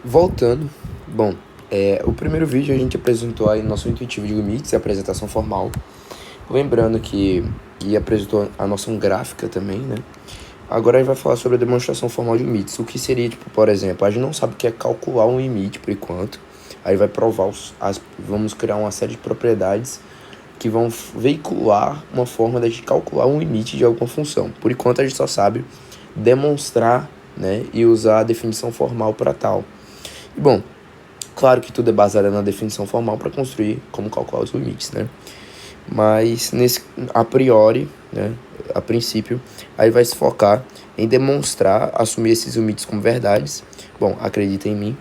Voltando, bom, o primeiro vídeo a gente apresentou aí nosso intuitivo de limites e apresentação formal. Lembrando que apresentou a noção gráfica também, né? Agora a gente vai falar sobre a demonstração formal de limites. O que seria, tipo, por exemplo, a gente não sabe o que é calcular um limite por enquanto. Aí vai provar, vamos criar uma série de propriedades que vão veicular uma forma de calcular um limite de alguma função. Por enquanto a gente só sabe demonstrar, né, e usar a definição formal para tal. E bom, claro que tudo é baseado na definição formal para construir como calcular os limites, né? Mas a priori, né, a princípio, aí vai se focar em demonstrar, assumir esses limites como verdades. Bom, acredita em mim.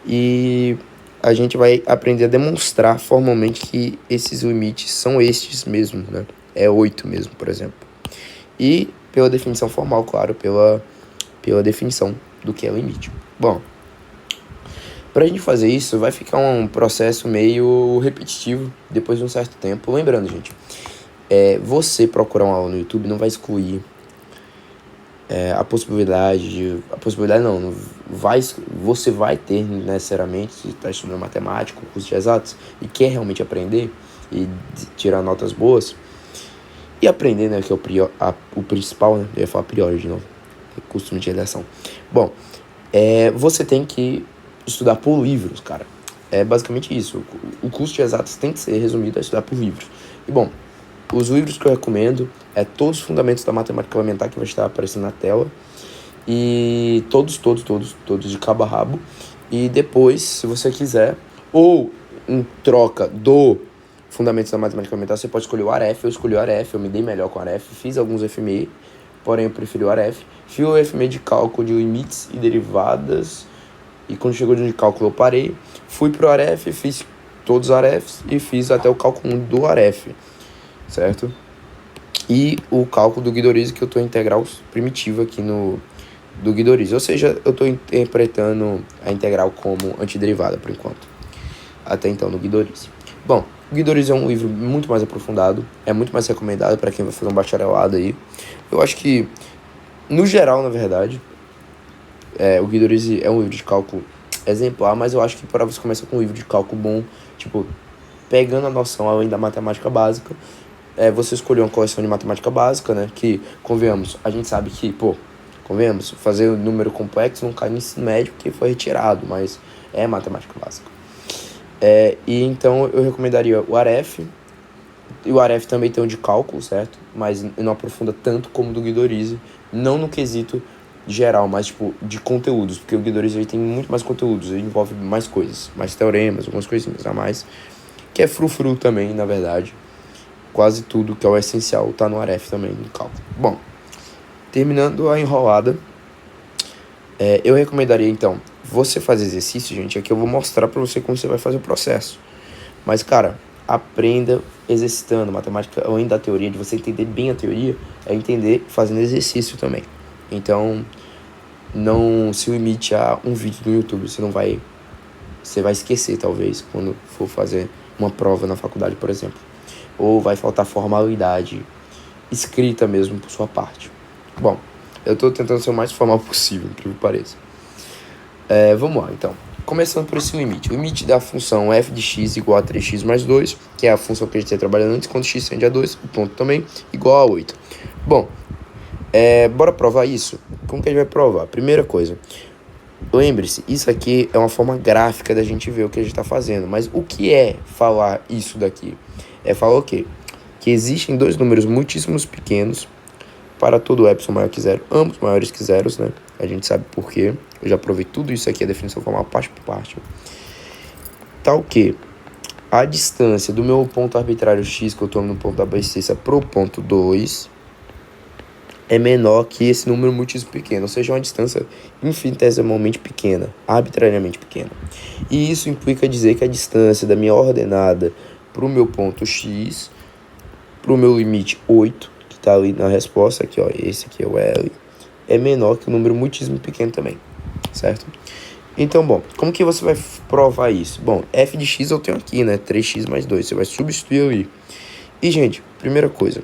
E a gente vai aprender a demonstrar formalmente que esses limites são estes mesmo, né? É 8 mesmo, por exemplo. E pela definição formal, claro, pela definição do que é limite. Bom, para a gente fazer isso, vai ficar um processo meio repetitivo depois de um certo tempo. Lembrando, gente, você procurar uma aula no YouTube não vai excluir a possibilidade não, você vai ter necessariamente, se está estudando matemática, curso de exatos, e quer realmente aprender e tirar notas boas, e aprender, né, que é o principal, né, eu ia falar priori de novo, costume de redação. Bom, você tem que estudar por livros, cara. É basicamente isso. O curso de exatas tem que ser resumido a estudar por livros. E bom, os livros que eu recomendo Todos os Fundamentos da Matemática Elementar, que vai estar aparecendo na tela. E todos de cabo a rabo. E depois, se você quiser, ou em troca do Fundamentos da Matemática Elementar, você pode escolher o AREF. Eu escolhi o AREF, eu me dei melhor com o AREF. Fiz alguns FME, porém eu preferi o AREF. Fiz o FME de cálculo de limites e derivadas. E quando chegou de cálculo eu parei. Fui pro AREF, fiz todos os AREFs e fiz até o cálculo 1 do AREF, certo? E o cálculo do Guidorizi, que eu estou integral primitivo aqui do Guidorizi. Ou seja, eu estou interpretando a integral como antiderivada por enquanto. Até então no Guidorizi. Bom, o Guidorizi é um livro muito mais aprofundado. É muito mais recomendado para quem vai fazer um bacharelado aí. Eu acho que, no geral, na verdade, o Guidorizi é um livro de cálculo exemplar, mas eu acho que para você começar com um livro de cálculo bom, tipo, pegando a noção além da matemática básica, você escolheu uma coleção de matemática básica, né? Que, convenhamos, a gente sabe que, convenhamos, fazer um número complexo não cai no ensino médio porque foi retirado, mas é matemática básica. E então eu recomendaria o AREF. E o AREF também tem um de cálculo, certo? Mas não aprofunda tanto como o do Guidorizi, não no quesito geral, mas tipo de conteúdos, porque o Guidorizi tem muito mais conteúdos, ele envolve mais coisas, mais teoremas, algumas coisinhas a mais, que é frufru também, na verdade. Quase tudo que é o essencial tá no AREF também, no cálculo. Bom, terminando a enrolada, eu recomendaria então você fazer exercício, gente. Aqui eu vou mostrar pra você como você vai fazer o processo. Mas, cara, aprenda exercitando. Matemática, além da teoria, de você entender bem a teoria, é entender fazendo exercício também. Então, não se limite a um vídeo do YouTube. Você vai esquecer, talvez, quando for fazer uma prova na faculdade, por exemplo. Ou vai faltar formalidade escrita mesmo por sua parte. Bom, eu tô tentando ser o mais formal possível, incrível que pareça. Vamos lá, então. Começando por esse limite. O limite da função f de x igual a 3x mais 2, que é a função que a gente está trabalhando antes, quando x tende a 2, o ponto também, igual a 8. Bom, bora provar isso? Como que a gente vai provar? Primeira coisa, lembre-se, isso aqui é uma forma gráfica da gente ver o que a gente está fazendo. Mas o que é falar isso daqui? É falar o quê? Que existem dois números muitíssimos pequenos para todo epsilon maior que zero, ambos maiores que zeros, né? A gente sabe por quê. Eu já provei tudo isso aqui, a definição formal parte por parte. Tal que a distância do meu ponto arbitrário x, que eu estou no ponto da abscissa, para o ponto 2, é menor que esse número muitíssimo pequeno, ou seja, uma distância infinitesimalmente pequena, arbitrariamente pequena. E isso implica dizer que a distância da minha ordenada para o meu ponto x, para o meu limite 8, que está ali na resposta, aqui, ó, esse aqui é o L, é menor que um número muitíssimo pequeno também, certo? Então, bom, como que você vai provar isso? Bom, f de x eu tenho aqui, né, 3x mais 2, você vai substituir ali. E, gente, primeira coisa,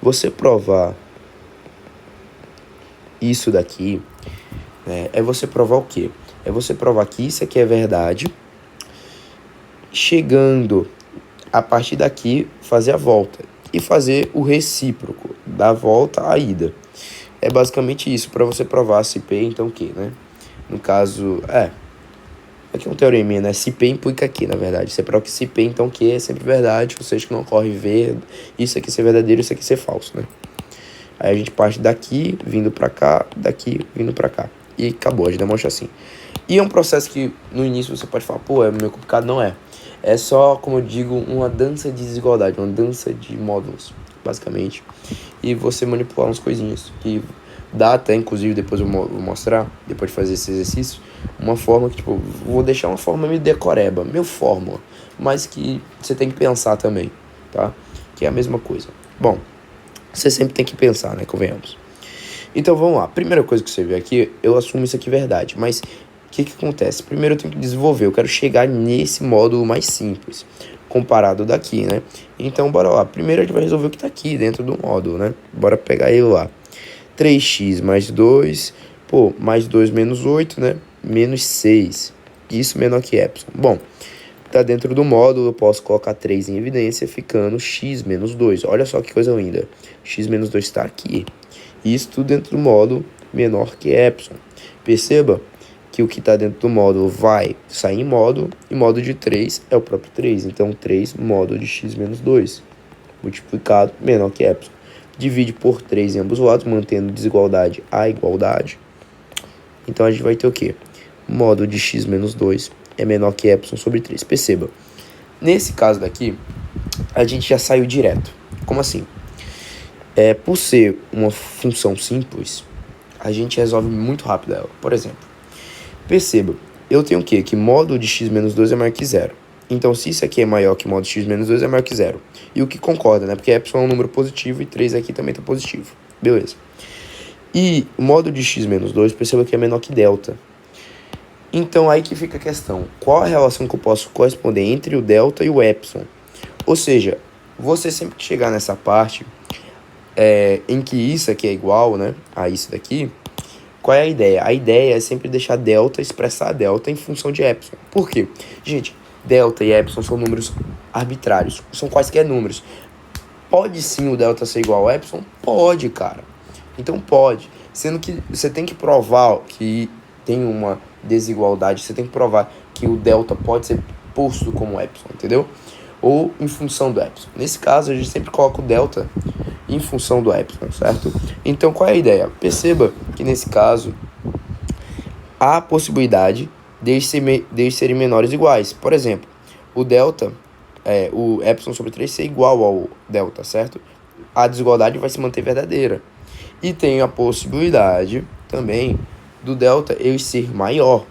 você provar isso daqui, é você provar o quê? É você provar que isso aqui é verdade, chegando a partir daqui, fazer a volta e fazer o recíproco da volta à ida. É basicamente isso, para você provar se P, então Q, né? No caso, aqui é um teoreminha, né? Se P implica Q, na verdade. Você prova que se P, então Q é sempre verdade, ou seja, que não ocorre ver isso aqui ser verdadeiro, isso aqui ser falso, né? Aí a gente parte daqui, vindo pra cá, daqui, vindo pra cá. E acabou, a gente demonstra assim. E é um processo que no início você pode falar, pô, é meio complicado, não é. É só, como eu digo, uma dança de desigualdade, uma dança de módulos, basicamente. E você manipular umas coisinhas. E dá até, inclusive, depois eu vou mostrar, depois de fazer esse exercício, uma forma que, tipo, vou deixar uma forma meio decoreba, meio fórmula, mas que você tem que pensar também, tá? Que é a mesma coisa. Bom, você sempre tem que pensar, né? Convenhamos. Então vamos lá. Primeira coisa que você vê aqui, eu assumo isso aqui verdade, mas o que acontece? Primeiro eu tenho que desenvolver, eu quero chegar nesse módulo mais simples, comparado daqui, né? Então bora lá. Primeiro a gente vai resolver o que tá aqui dentro do módulo, né? Bora pegar ele lá. 3x mais 2, mais 2 menos 8, né? Menos 6. Isso menor que epsilon. Bom, tá dentro do módulo, eu posso colocar 3 em evidência, ficando x menos 2. Olha só que coisa linda. X menos 2 está aqui. Isso tudo dentro do módulo menor que epsilon. Perceba que o que está dentro do módulo vai sair em módulo, e módulo de 3 é o próprio 3. Então, 3 módulo de x menos 2, multiplicado menor que epsilon. Divide por 3 em ambos os lados, mantendo desigualdade a igualdade. Então, a gente vai ter o quê? Módulo de x menos 2 é menor que epsilon sobre 3. Perceba, nesse caso daqui, a gente já saiu direto. Como assim? Por ser uma função simples, a gente resolve muito rápido ela. Por exemplo, perceba, eu tenho o quê? Que módulo de x menos 2 é maior que zero. Então, se isso aqui é maior que módulo de x menos 2, é maior que zero. E o que concorda, né? Porque epsilon é um número positivo e 3 aqui também está positivo. Beleza. E o módulo de x menos 2, perceba que é menor que delta. Então, aí que fica a questão. Qual a relação que eu posso corresponder entre o delta e o epsilon? Ou seja, você sempre que chegar nessa parte, em que isso aqui é igual, né, a isso daqui, qual é a ideia? A ideia é sempre deixar delta, expressar delta em função de epsilon. Por quê? Gente, delta e epsilon são números arbitrários, são quaisquer números. Pode sim o delta ser igual ao epsilon? Pode, cara. Então pode. Sendo que você tem que provar que tem uma desigualdade, você tem que provar que o delta pode ser posto como epsilon, entendeu? Ou em função do epsilon. Nesse caso, a gente sempre coloca o delta em função do epsilon, certo? Então, qual é a ideia? Perceba que nesse caso, há a possibilidade de serem menores ou iguais. Por exemplo, o delta, o epsilon sobre 3 ser igual ao delta, certo? A desigualdade vai se manter verdadeira. E tem a possibilidade também do delta ele ser maior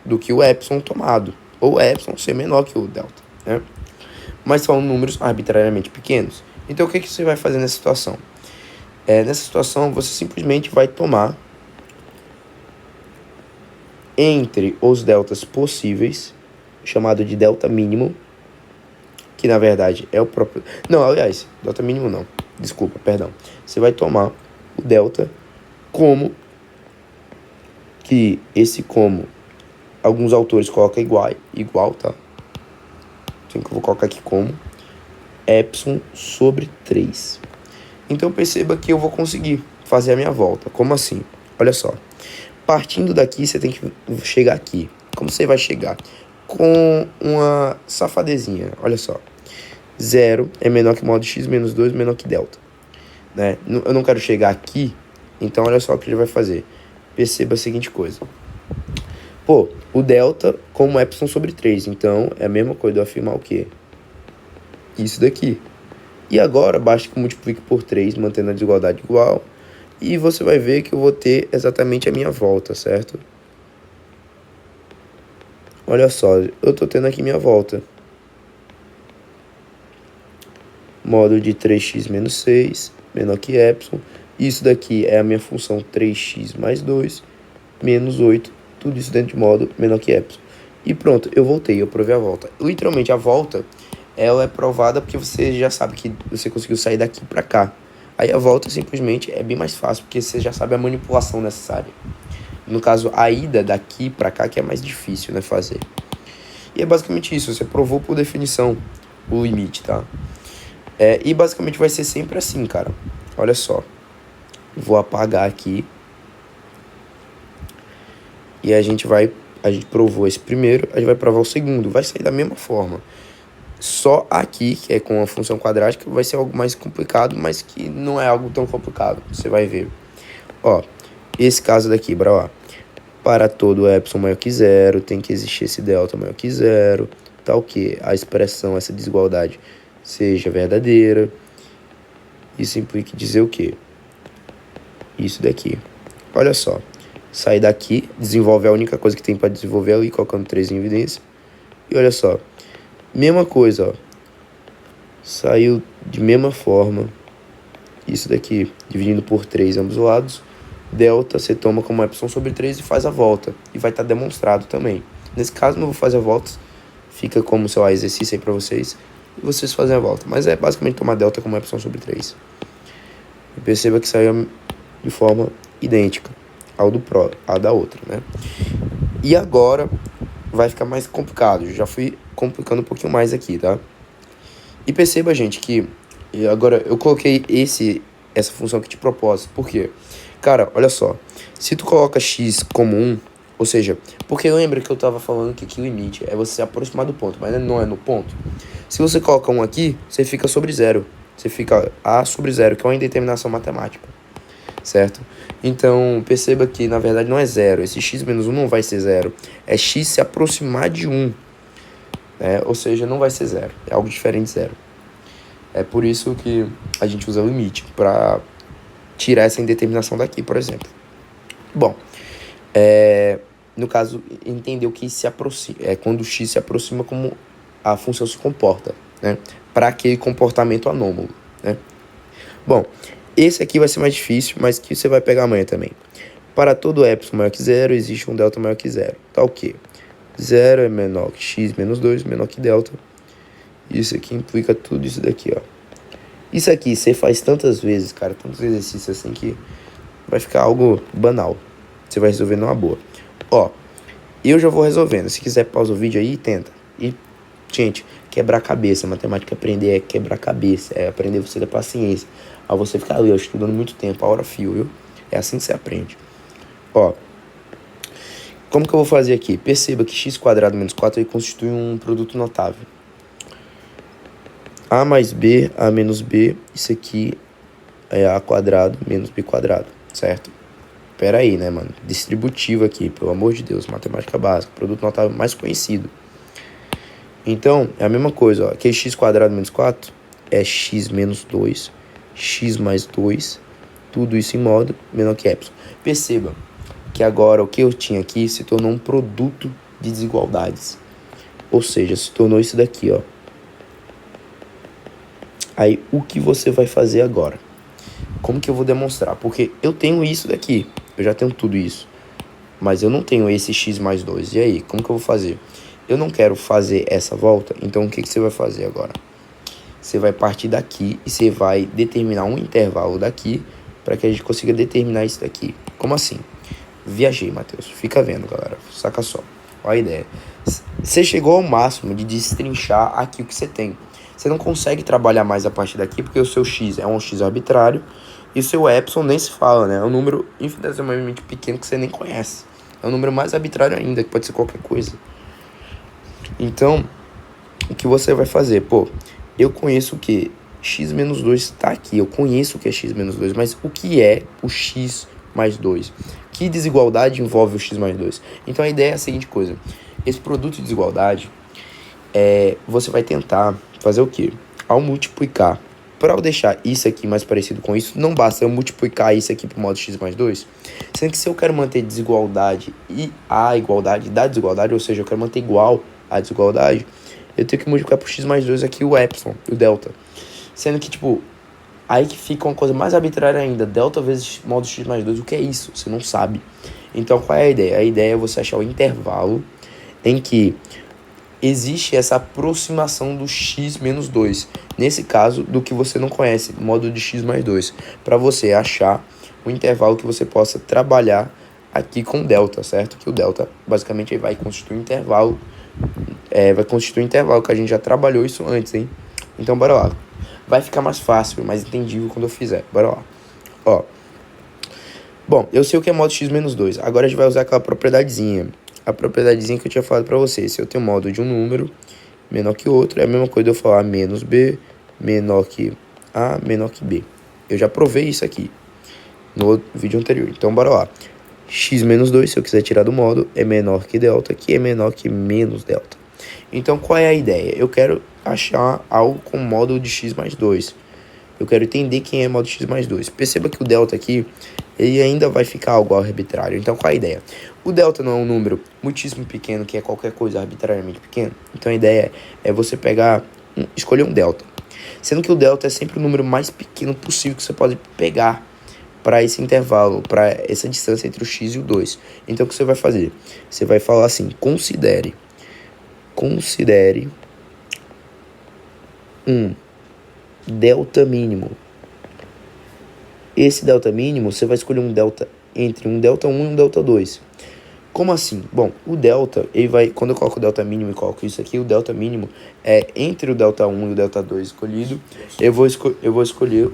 do que o epsilon tomado, ou o epsilon ser menor que o delta, né? Mas são números arbitrariamente pequenos. Então, o que você vai fazer nessa situação? Nessa situação, você simplesmente vai tomar entre os deltas possíveis, chamado de delta mínimo, que na verdade é o próprio... Não, aliás, delta mínimo não. Desculpa, perdão. Você vai tomar o delta como, que esse como, alguns autores colocam igual, tá? Então, que eu vou colocar aqui como epsilon sobre 3. Então, perceba que eu vou conseguir fazer a minha volta. Como assim? Olha só. Partindo daqui, você tem que chegar aqui. Como você vai chegar? Com uma safadezinha. Olha só. 0 é menor que módulo x menos 2 menor que delta. Né? Eu não quero chegar aqui. Então, olha só o que ele vai fazer. Perceba a seguinte coisa. O delta como epsilon sobre 3. Então, é a mesma coisa de eu afirmar o quê? Isso daqui. E agora, basta que eu multiplique por 3, mantendo a desigualdade igual. E você vai ver que eu vou ter exatamente a minha volta, certo? Olha só, eu tô tendo aqui minha volta. Módulo de 3x menos 6, menor que epsilon. Isso daqui é a minha função 3x mais 2, menos 8. Tudo isso dentro de módulo menor que epsilon. E pronto, eu voltei, eu provei a volta. Literalmente, a volta, ela é provada porque você já sabe que você conseguiu sair daqui para cá. Aí a volta simplesmente é bem mais fácil, porque você já sabe a manipulação necessária. No caso, a ida daqui para cá que é mais difícil, né, fazer. E é basicamente isso, você provou por definição o limite, tá? E basicamente vai ser sempre assim, cara. Olha só. Vou apagar aqui. E a gente provou esse primeiro, a gente vai provar o segundo. Vai sair da mesma forma. Só aqui, que é com a função quadrática, vai ser algo mais complicado, mas que não é algo tão complicado. Você vai ver. Ó, esse caso daqui, bora lá. Para todo epsilon maior que zero, tem que existir esse delta maior que zero, tal que a expressão, essa desigualdade, seja verdadeira. Isso implica dizer o quê? Isso daqui. Olha só. Sai daqui, desenvolve a única coisa que tem para desenvolver ali, colocando 3 em evidência. E olha só. Mesma coisa, ó. Saiu de mesma forma. Isso daqui, dividindo por 3 ambos os lados. Delta você toma como epsilon sobre 3 e faz a volta. E vai estar demonstrado também. Nesse caso não vou fazer a volta. Fica como, sei lá, exercício aí pra vocês. E vocês fazem a volta. Mas é basicamente tomar delta como epsilon sobre 3. E perceba que saiu de forma idêntica a da outra, né? E agora vai ficar mais complicado. Eu já fui complicando um pouquinho mais aqui, tá? E perceba, gente, que agora eu coloquei essa função aqui de propósito. Por quê? Cara, olha só. Se tu coloca x como 1, ou seja, porque lembra que eu tava falando que aqui o limite é você se aproximar do ponto, mas não é no ponto. Se você coloca 1 aqui, você fica sobre 0. Você fica a sobre 0, que é uma indeterminação matemática. Certo? Então, perceba que, na verdade, não é 0. Esse x menos 1 não vai ser 0. É x se aproximar de 1. Ou seja, não vai ser 0. É algo diferente de 0. É por isso que a gente usa o limite, para tirar essa indeterminação daqui, por exemplo. Bom, no caso, entender o que se aproxima. É quando o x se aproxima, como a função se comporta, né? Para aquele comportamento anômalo, né? Bom, esse aqui vai ser mais difícil, mas que você vai pegar amanhã também. Para todo epsilon maior que 0, existe um delta maior que 0. Tá o quê? 0 é menor que x menos 2, menor que delta. Isso aqui implica tudo isso daqui, ó. Isso aqui você faz tantas vezes, cara, tantos exercícios assim que vai ficar algo banal. Você vai resolver numa boa. Ó, eu já vou resolvendo. Se quiser pausa o vídeo aí, tenta. E, gente, quebrar a cabeça. Matemática aprender é quebrar a cabeça. É aprender você ter paciência. Aí você ficar ali, ó, estudando muito tempo, a hora fio, viu? É assim que você aprende. Ó, como que eu vou fazer aqui? Perceba que x² menos 4 constitui um produto notável. A mais b, a menos b, isso aqui é a² menos b², certo? Pera aí, né, mano? Distributivo aqui, pelo amor de Deus, matemática básica, produto notável mais conhecido. Então, é a mesma coisa, ó. Aqui x² menos 4 é x menos 2, x mais 2, tudo isso em modo menor que epsilon. Perceba que agora o que eu tinha aqui se tornou um produto de desigualdades. Ou seja, se tornou isso daqui, ó. Aí, o que você vai fazer agora? Como que eu vou demonstrar? Porque eu tenho isso daqui, eu já tenho tudo isso. Mas eu não tenho esse x mais 2. E aí, como que eu vou fazer? Eu não quero fazer essa volta, então o que você vai fazer agora? Você vai partir daqui e você vai determinar um intervalo daqui para que a gente consiga determinar isso daqui. Como assim? Viajei, Matheus. Fica vendo, galera. Saca só. Olha a ideia. Você chegou ao máximo de destrinchar aqui o que você tem. Você não consegue trabalhar mais a partir daqui porque o seu x é um x arbitrário e o seu epsilon nem se fala, né? É um número infinitesimalmente pequeno que você nem conhece. É um número mais arbitrário ainda, que pode ser qualquer coisa. Então, o que você vai fazer? Pô, eu conheço o que? X menos 2 está aqui. Eu conheço o que é x menos 2, mas o que é o x mais 2? Que desigualdade envolve o x mais 2? Então, a ideia é a seguinte coisa. Esse produto de desigualdade, você vai tentar fazer o quê? Ao multiplicar, para eu deixar isso aqui mais parecido com isso, não basta eu multiplicar isso aqui por modo x mais 2, sendo que se eu quero manter desigualdade e a igualdade da desigualdade, ou seja, eu quero manter igual a desigualdade, eu tenho que multiplicar por x mais 2 aqui o epsilon, o delta. Sendo que, tipo, aí que fica uma coisa mais arbitrária ainda, delta vezes modo x mais 2, o que é isso? Você não sabe. Então, qual é a ideia? A ideia é você achar o intervalo em que existe essa aproximação do x menos 2. Nesse caso, do que você não conhece, modo de x mais 2. Para você achar um intervalo que você possa trabalhar aqui com delta, certo? Que o delta basicamente vai constituir um intervalo, vai constituir um intervalo que a gente já trabalhou isso antes, hein? Então bora lá. Vai ficar mais fácil, mais entendível quando eu fizer. Bora lá. Ó. Bom, eu sei o que é modo x menos 2. Agora a gente vai usar aquela propriedadezinha. A propriedadezinha que eu tinha falado pra vocês. Se eu tenho modo de um número menor que outro, é a mesma coisa de eu falar menos b, menor que a, menor que b. Eu já provei isso aqui no vídeo anterior. Então bora lá. X menos 2, se eu quiser tirar do modo, é menor que delta, que é menor que menos delta. Então qual é a ideia? Eu quero achar algo com modo de x mais 2. Eu quero entender quem é modo x mais 2. Perceba que o delta aqui, ele ainda vai ficar algo arbitrário. Então qual é a ideia? O delta não é um número muitíssimo pequeno, que é qualquer coisa arbitrariamente pequena. Então a ideia é você pegar, escolher um delta. Sendo que o delta é sempre o número mais pequeno possível que você pode pegar para esse intervalo, para essa distância entre o x e o 2. Então o que você vai fazer? Você vai falar assim, considere um delta mínimo. Esse delta mínimo, você vai escolher um delta entre um delta 1 e um delta 2. Como assim? Bom, o delta, ele vai, quando eu coloco o delta mínimo e coloco isso aqui, o delta mínimo é entre o delta 1 e o delta 2 escolhido, eu vou escolher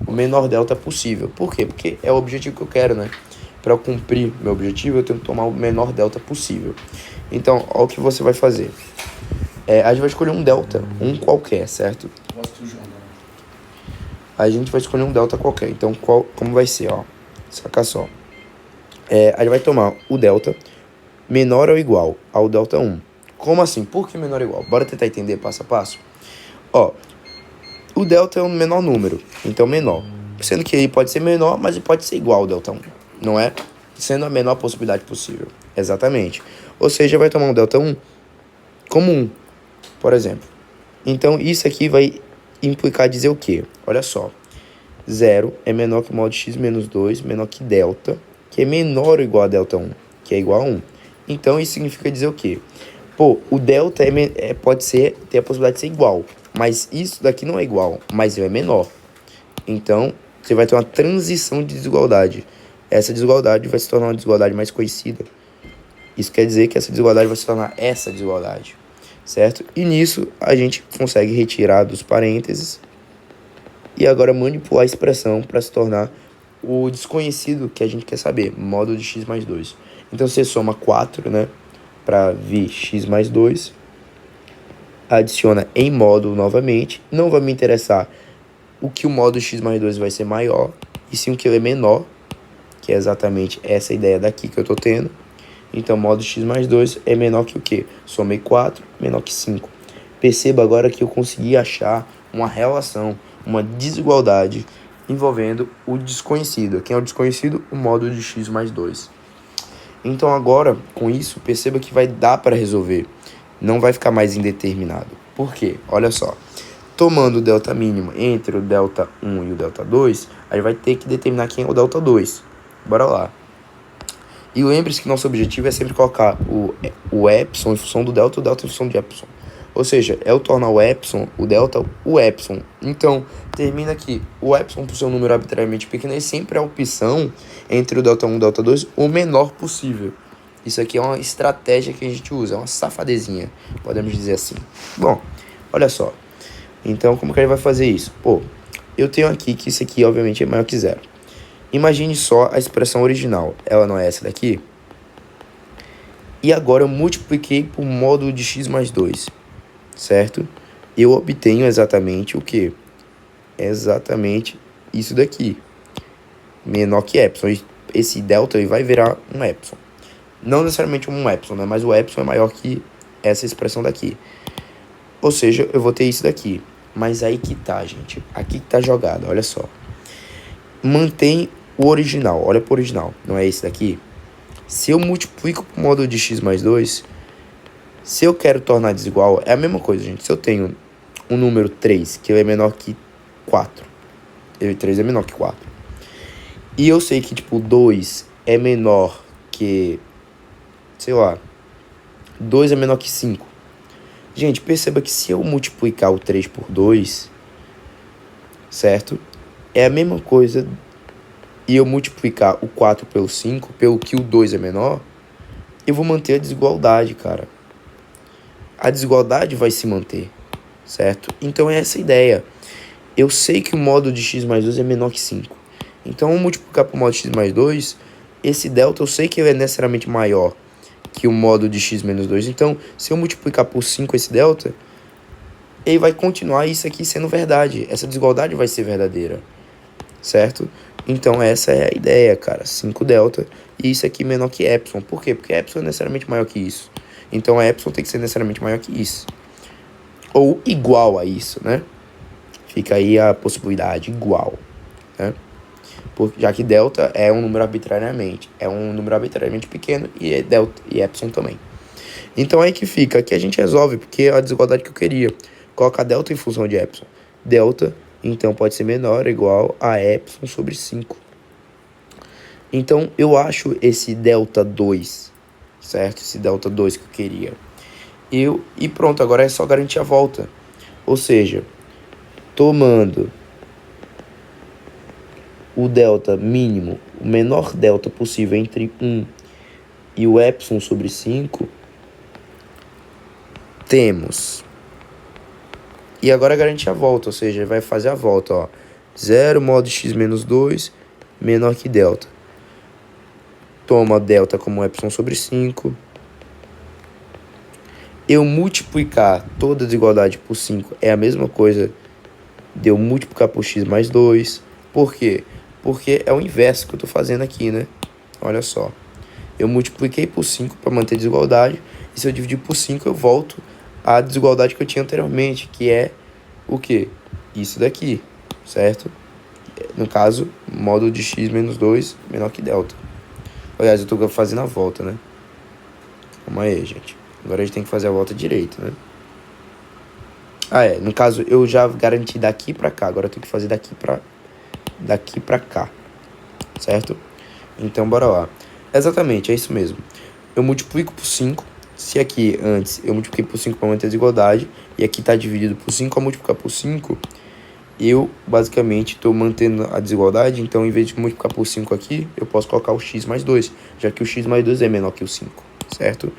o menor delta possível. Por quê? Porque é o objetivo que eu quero, né? Para eu cumprir meu objetivo, eu tenho que tomar o menor delta possível. Então, olha o que você vai fazer. A gente vai escolher um delta, um qualquer, certo? A gente vai escolher um delta qualquer. Então, como vai ser, ó? Saca só. A gente vai tomar o delta menor ou igual ao delta 1. Como assim? Por que menor ou igual? Bora tentar entender passo a passo. Ó, o delta é um menor número, então menor. Sendo que ele pode ser menor, mas ele pode ser igual ao delta 1, não é? Sendo a menor possibilidade possível. Exatamente. Ou seja, vai tomar um delta 1 como 1, por exemplo. Então, isso aqui vai implicar dizer o quê? Olha só. 0 é menor que o modo x menos 2, menor que delta, que é menor ou igual a delta 1, que é igual a 1. Então, isso significa dizer o quê? Pô, o delta pode ter a possibilidade de ser igual, mas isso daqui não é igual, mas ele é menor. Então, você vai ter uma transição de desigualdade. Essa desigualdade vai se tornar uma desigualdade mais conhecida. Isso quer dizer que essa desigualdade vai se tornar essa desigualdade, certo? E nisso, a gente consegue retirar dos parênteses e agora manipular a expressão para se tornar o desconhecido que a gente quer saber, modo de x mais 2. Então, você soma 4, né, para vir x mais 2, adiciona em módulo novamente, não vai me interessar o que o módulo x mais 2 vai ser maior, e sim o que ele é menor, que é exatamente essa ideia daqui que eu estou tendo. Então, módulo x mais 2 é menor que o quê? Somei 4, menor que 5. Perceba agora que eu consegui achar uma relação, uma desigualdade envolvendo o desconhecido. Quem é o desconhecido? O módulo de x mais 2. Então agora, com isso, perceba que vai dar para resolver. Não vai ficar mais indeterminado. Por quê? Olha só. Tomando o delta mínimo entre o delta 1 e o delta 2, a gente vai ter que determinar quem é o delta 2. Bora lá. E lembre-se que nosso objetivo é sempre colocar o epsilon em função do delta, o delta em função de epsilon. Ou seja, eu tornar o epsilon, o delta, o epsilon. Então, termina que o epsilon, por ser um número arbitrariamente pequeno, é sempre a opção entre o delta 1 e o delta 2 o menor possível. Isso aqui é uma estratégia que a gente usa, é uma safadezinha, podemos dizer assim. Bom, olha só. Então, como que a gente vai fazer isso? Pô, eu tenho aqui que isso aqui, obviamente, é maior que zero. Imagine só a expressão original. Ela não é essa daqui? E agora eu multipliquei por módulo de x mais 2. Certo? Eu obtenho exatamente o que? Exatamente isso daqui. Menor que epsilon. Esse delta vai virar um epsilon. Não necessariamente um epsilon, né? Mas o epsilon é maior que essa expressão daqui. Ou seja, eu vou ter isso daqui. Mas aí que tá, gente. Aqui que tá jogado, olha só. Mantém o original. Olha pro original. Não é esse daqui? Se eu multiplico por módulo de x mais 2... Se eu quero tornar desigual, é a mesma coisa, gente. Se eu tenho um número 3, que ele é menor que 4. 3 é menor que 4. E eu sei que, tipo, 2 é menor que... Sei lá. 2 é menor que 5. Gente, perceba que se eu multiplicar o 3 por 2, certo? É a mesma coisa e eu multiplicar o 4 pelo 5, pelo que o 2 é menor, eu vou manter a desigualdade, cara. A desigualdade vai se manter, certo? Então é essa a ideia. Eu sei que o módulo de x mais 2 é menor que 5. Então, ao multiplicar por módulo de x mais 2, esse delta eu sei que ele é necessariamente maior que o módulo de x menos 2. Então, se eu multiplicar por 5 esse delta, ele vai continuar isso aqui sendo verdade. Essa desigualdade vai ser verdadeira, certo? Então, essa é a ideia, cara. 5 delta e isso aqui menor que epsilon. Por quê? Porque epsilon é necessariamente maior que isso. Então, a epsilon tem que ser necessariamente maior que isso. Ou igual a isso, né? Fica aí a possibilidade igual, né? Já que delta é um número arbitrariamente. É um número arbitrariamente pequeno e é delta e epsilon também. Então aí que fica. Aqui a gente resolve, porque é a desigualdade que eu queria. Coloca delta em função de epsilon. Delta, então, pode ser menor ou igual a epsilon sobre 5. Então, eu acho esse delta 2, certo? Esse delta 2 que eu queria. E pronto, agora é só garantir a volta. Ou seja, tomando o delta mínimo, o menor delta possível entre 1 e o epsilon sobre 5, temos. E agora garantir a volta, ou seja, vai fazer a volta, ó. 0 mod x menos 2 menor que delta. Toma delta como epsilon sobre 5. Eu multiplicar toda a desigualdade por 5 é a mesma coisa de eu multiplicar por x mais 2. Por quê? Porque é o inverso que eu estou fazendo aqui, né? Olha só. Eu multipliquei por 5 para manter a desigualdade. E se eu dividir por 5, eu volto à desigualdade que eu tinha anteriormente, que é o quê? Isso daqui, certo? No caso, módulo de x menos 2 menor que delta. Aliás, eu estou fazendo a volta, né? Calma aí, gente. Agora a gente tem que fazer a volta direita, né? No caso, eu já garanti daqui para cá. Agora eu tenho que fazer daqui para cá, certo? Então, bora lá. Exatamente, é isso mesmo. Eu multiplico por 5. Se aqui antes eu multipliquei por 5 para manter a desigualdade, e aqui está dividido por 5, ao multiplicar por 5, eu basicamente estou mantendo a desigualdade. Então, em vez de multiplicar por 5 aqui, eu posso colocar o x mais 2, já que o x mais 2 é menor que o 5, certo?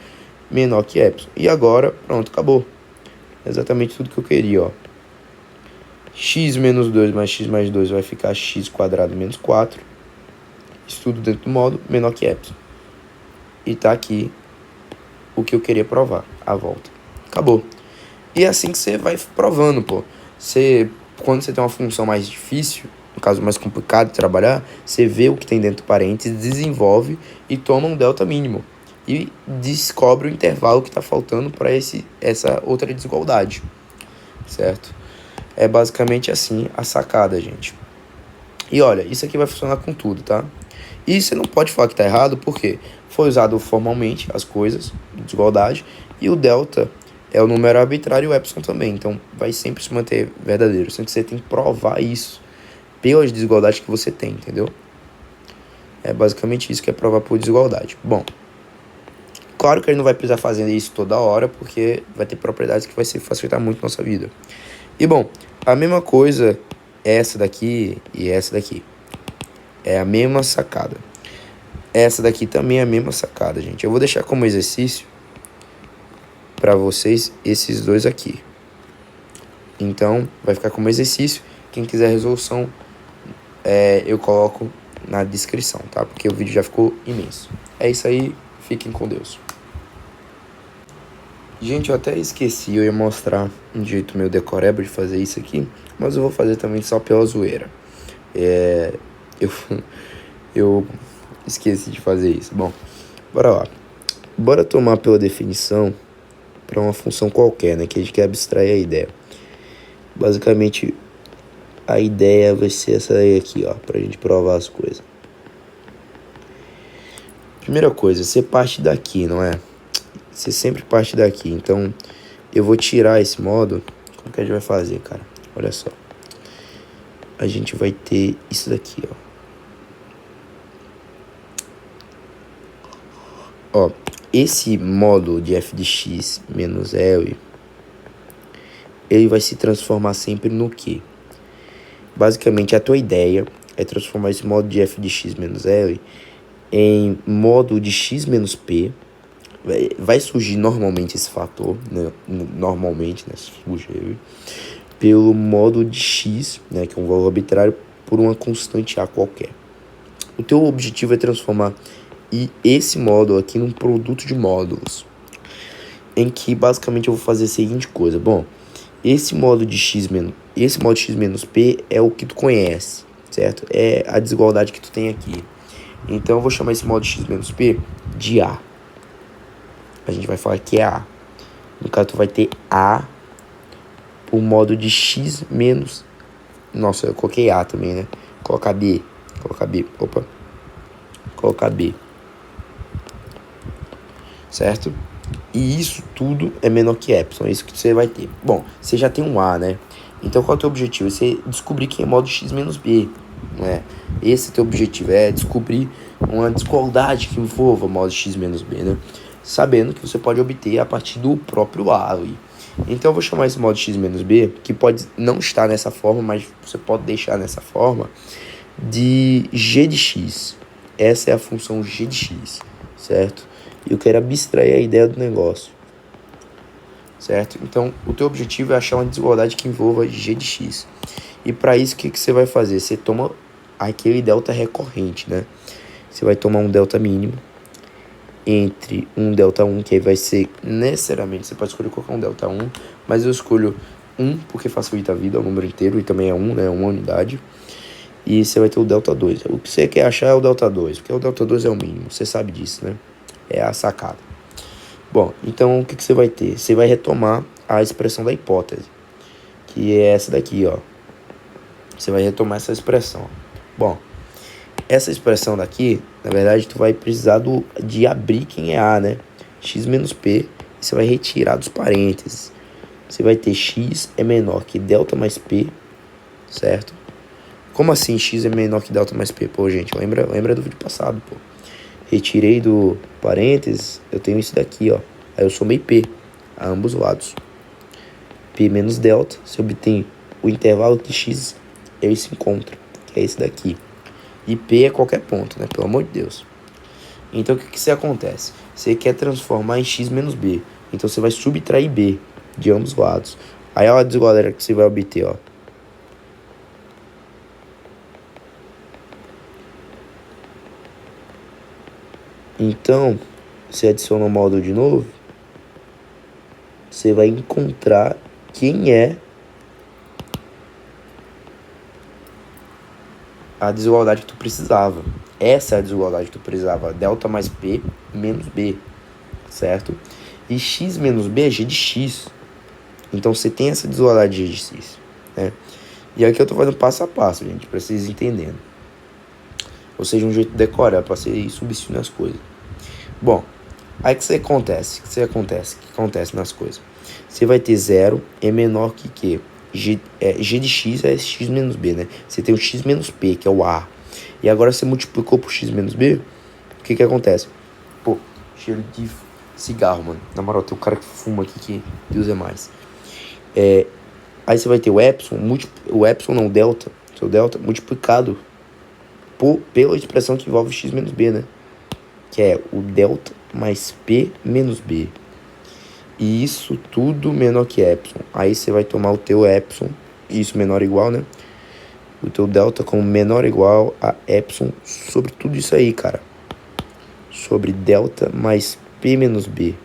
Menor que epsilon. E agora, pronto, acabou. Exatamente tudo que eu queria, ó. X menos 2 mais x mais 2 vai ficar x quadrado menos 4. Isso tudo dentro do módulo, menor que epsilon. E tá aqui o que eu queria provar, a volta. Acabou. E é assim que você vai provando, pô. Quando você tem uma função mais difícil, no caso mais complicado de trabalhar, você vê o que tem dentro do parênteses, desenvolve e toma um delta mínimo. E descobre o intervalo que está faltando para essa outra desigualdade, certo? É basicamente assim a sacada, gente. E olha, isso aqui vai funcionar com tudo, tá? E você não pode falar que tá errado, porque foi usado formalmente as coisas, desigualdade, e o delta é o número arbitrário e o epsilon também, então vai sempre se manter verdadeiro, sendo que você tem que provar isso pelas desigualdades que você tem, entendeu? É basicamente isso que é provar por desigualdade. Bom, claro que ele não vai precisar fazer isso toda hora, porque vai ter propriedades que vai facilitar muito a nossa vida. E bom, a mesma coisa, essa daqui e essa daqui. É a mesma sacada. Essa daqui também é a mesma sacada, gente. Eu vou deixar como exercício para vocês esses dois aqui. Então, vai ficar como exercício. Quem quiser resolução, eu coloco na descrição, tá? Porque o vídeo já ficou imenso. É isso aí. Fiquem com Deus. Gente, eu até esqueci, eu ia mostrar um jeito meio decoreba de fazer isso aqui, mas eu vou fazer também só pela zoeira. Eu esqueci de fazer isso. Bom, bora lá. Bora tomar pela definição para uma função qualquer, né? Que a gente quer abstrair a ideia. Basicamente, a ideia vai ser essa aí aqui, ó, pra gente provar as coisas. Primeira coisa, você parte daqui, não é? Você sempre parte daqui. Então, eu vou tirar esse módulo. Como que a gente vai fazer, cara? Olha só. A gente vai ter isso daqui, ó. Ó, esse módulo de f de x menos L, ele vai se transformar sempre no quê? Basicamente, a tua ideia é transformar esse modo de f de x menos L em modo de x menos p. Vai surgir normalmente esse fator, né? Normalmente, né? Surge ele, pelo modo de x, né? Que é um valor arbitrário, por uma constante a qualquer. O teu objetivo é transformar esse módulo aqui num produto de módulos, em que basicamente eu vou fazer a seguinte coisa. Bom, esse modo de x menos p é o que tu conhece, certo? É a desigualdade que tu tem aqui. Então eu vou chamar esse modo de x menos p de A. A gente vai falar que é A. No caso, tu vai ter A por modo de x menos... Nossa, eu coloquei A também, né? Colocar B. Opa. Colocar B. Certo? E isso tudo é menor que epsilon. É isso que você vai ter. Bom, você já tem um A, né? Então, qual é o teu objetivo? É você descobrir quem é modo x menos B. Né? Esse é o teu objetivo. É descobrir uma desigualdade que envolva modo x menos B, né? Sabendo que você pode obter a partir do próprio A ali. Então eu vou chamar esse modo x menos b, que pode não estar nessa forma, mas você pode deixar nessa forma, de g de x. Essa é a função g de x, certo? E eu quero abstrair a ideia do negócio, certo? Então o teu objetivo é achar uma desigualdade que envolva g de x. E para isso, o que você vai fazer? Você toma aquele delta recorrente, né? Você vai tomar um delta mínimo entre um delta 1, que aí vai ser necessariamente, você pode escolher qualquer um delta 1, mas eu escolho 1 porque facilita a vida, é um número inteiro, e também é 1, né, uma unidade. E você vai ter o delta 2. O que você quer achar é o delta 2, porque o delta 2 é o mínimo, você sabe disso, né? É a sacada. Bom, então o que você vai ter? Você vai retomar a expressão da hipótese, que é essa daqui, ó. Você vai retomar essa expressão. Bom, essa expressão daqui, na verdade, tu vai precisar de abrir quem é A, né? X menos P, e você vai retirar dos parênteses. Você vai ter X é menor que delta mais P, certo? Como assim X é menor que delta mais P? Pô, gente, lembra do vídeo passado, pô. Retirei do parênteses, eu tenho isso daqui, ó. Aí eu somei P a ambos lados. P menos delta, você obtém o intervalo que X ele se encontra, que é esse daqui. E P é qualquer ponto, né? Pelo amor de Deus. Então, o que acontece? Você quer transformar em X menos B. Então, você vai subtrair B de ambos os lados. Aí, olha a desigualdade que você vai obter, ó. Então, você adiciona o módulo de novo. Você vai encontrar quem é a desigualdade que tu precisava. Essa é a desigualdade que tu precisava. Delta mais P menos B, certo? E X menos B é G de X. Então você tem essa desigualdade de G de X, né? E aqui eu tô fazendo passo a passo, gente, pra vocês entenderem. Ou seja, um jeito de decorar, pra você ir substituindo as coisas. Bom, aí o que acontece? O que acontece nas coisas? Você vai ter 0 é menor que quê? G de x é x menos b, né? Você tem o x menos p, que é o A. E agora você multiplicou por x menos b, o que acontece? Pô, cheiro de cigarro, mano. Na moral, tem um cara que fuma aqui que Deus é mais. Aí você vai ter o epsilon, o delta, seu delta, multiplicado pela expressão que envolve x menos b, né? Que é o delta mais p menos b. E isso tudo menor que epsilon. Aí você vai tomar o teu epsilon, isso menor ou igual, né? O teu delta como menor ou igual a epsilon sobre tudo isso aí, cara. Sobre delta mais p menos b.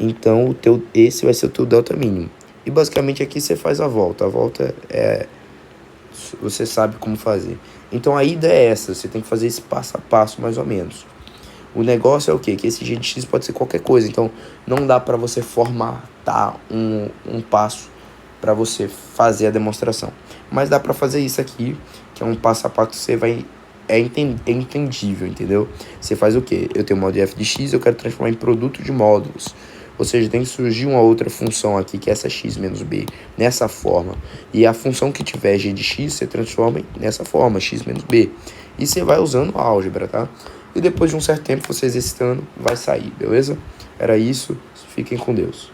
Então, esse vai ser o teu delta mínimo. E basicamente aqui você faz a volta. A volta você sabe como fazer. Então a ideia é essa. Você tem que fazer esse passo a passo, mais ou menos. O negócio é o quê? Que esse G de X pode ser qualquer coisa. Então, não dá para você formatar um passo para você fazer a demonstração. Mas dá para fazer isso aqui, que é um passo a passo que você vai... É entendível, entendeu? Você faz o quê? Eu tenho um módulo f de x, eu quero transformar em produto de módulos. Ou seja, tem que surgir uma outra função aqui, que é essa x menos b, nessa forma. E a função que tiver g de x, você transforma nessa forma, x menos b. E você vai usando a álgebra, tá? E depois de um certo tempo, você exercitando, vai sair, beleza? Era isso. Fiquem com Deus.